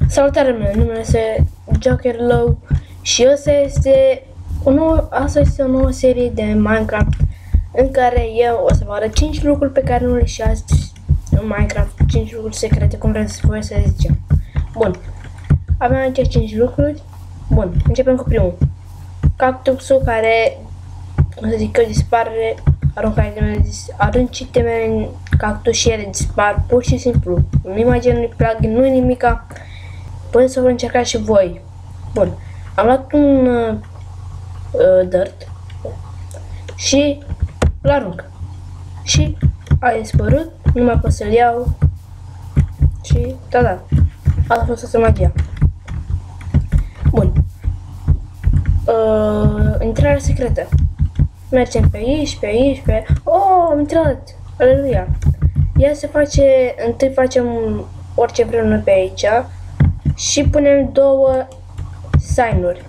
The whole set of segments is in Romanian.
Salutare mea, numele este Jokerlow și asta este o nouă serie de Minecraft în care eu o să vă arăt 5 lucruri pe care nu le știați în Minecraft, 5 lucruri secrete, cum vreți voi să zicem. Bun, avem aici 5 lucruri. Bun, începem cu primul. Cactusul care, o să zic eu, dispare, arunci temele în cactus și ele dispar pur și simplu. Nu imagine plugin, nu nimica. Puteți să vă încercați și voi. Bun, am luat un dirt și l-arunc. Și a dispărut, nu mai pot să-l iau. Și da, asta a fost toată magia. Bun. Intrarea secretă. Mergem pe aici, Oh, am intrat! Aleluia! Ea se face, întâi facem orice vrem noi pe aici și punem 2 sign-uri.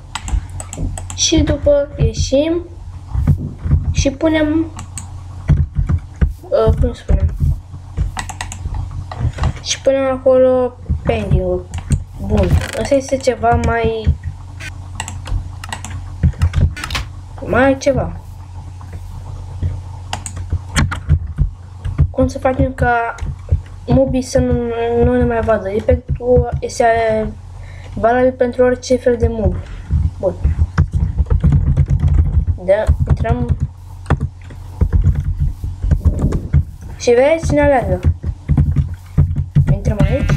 Și după ieșim și punem, cum spunem? Și punem acolo pending-ul. Bun, asta este ceva mai ceva. Cum să facem ca mobii să nu ne mai vadă? Este valabil pentru orice fel de mob. Bun. Da, intrăm. Și vezi, ne aleargă. Intrăm aici.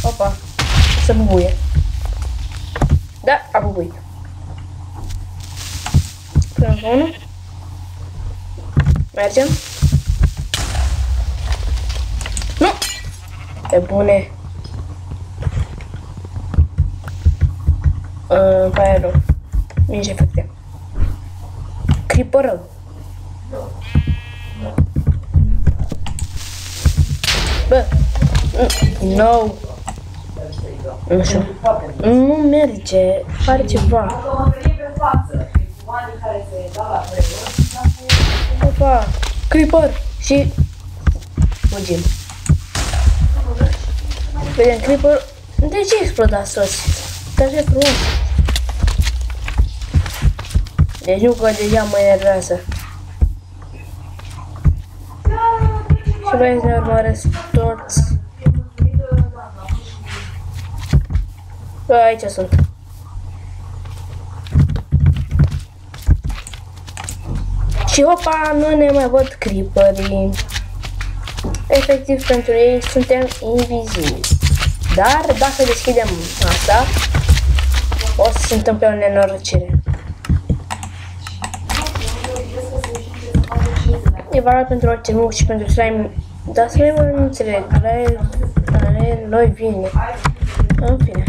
Opa, să bubuie. Da, a bubuit. Punem unul. Mergem. Nu! Pe bune. Pare rău. Minge efecte. Creeper rău. Bă! No! Nu știu. Nu merge. Pare ceva. Opa! Creeper! Și fugim. Vedem creeper. De ce explodați toți? Dar e frumos. Deci nu că deja mă enervează. Și vezi, ne urmăresc toți. Bă, aici sunt. Și opa, nu ne mai văd creeperii. Efectiv, pentru ei suntem invizibili. Dar dacă deschidem asta, o să se întâmple o nenorocire. E valabil pentru orice mult și pentru slime, dar slime nu înțeleg, la noi vine. În fine.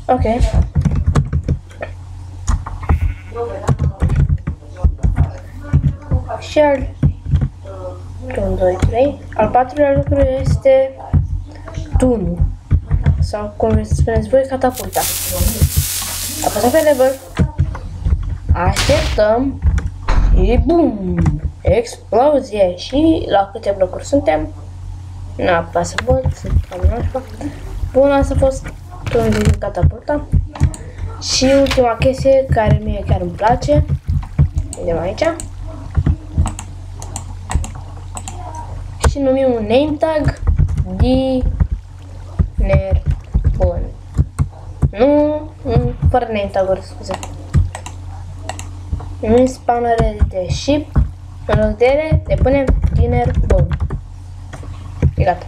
Ok. Și al 1, 2, 3. Al 4-lea lucru este tunul. Sau cum spuneți voi, catapulta. Apăsăm pe lever. Așteptăm. Și bum! Explozie! Și la câte blocuri suntem? Nu apasă văd, suntem. Bun, asta a fost tunul din catapulta. Și ultima chestie care mie chiar îmi place. Vedem aici. Și numim un name tag Dinerbon. Nu, fără name tag-uri, scuze. Numim spawnerele de sheep. În loc de ele le punem Dinerbon. E gata.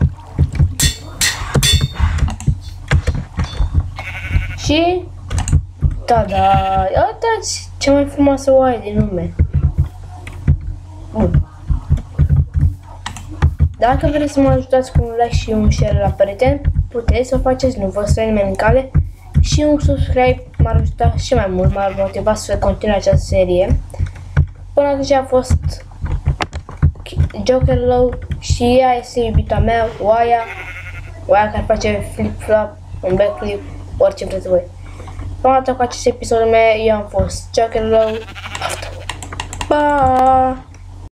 Și tada! Uitați cea mai frumoasă oaie din lume. Bun. Dacă vreți să mă ajutați cu un like și un share la prieten, puteți să o faceți, nu vă stă nimeni în cale. Și un subscribe m-ar ajuta și mai mult, m-ar motiva să continui această serie. Până atunci a fost Jokerlow și ea este iubita mea, oaia. oaia care face flip-flop, un backflip, orice vreți voi. Cam atât cu acest episod meu, eu am fost Joker Low. Pa!